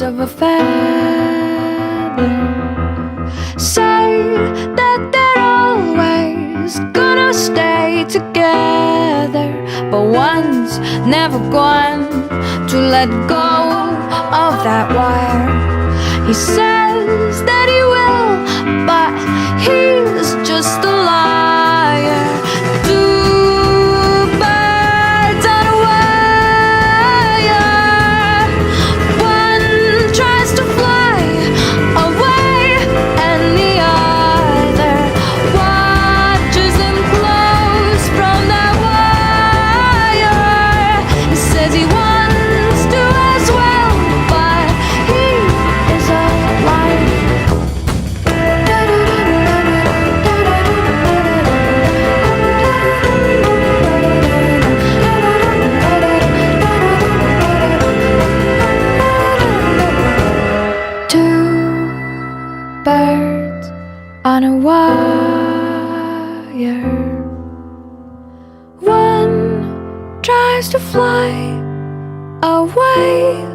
of a feather. Say that they're always gonna stay together, but one's never going to let go of that wire. He says that he will, but he's just a liar. Two birds on a wire. One tries to fly away, and the other watches him close from that wire. He says he wants to as well, but he is a liar. Two birds on a wire. One tries to fly away,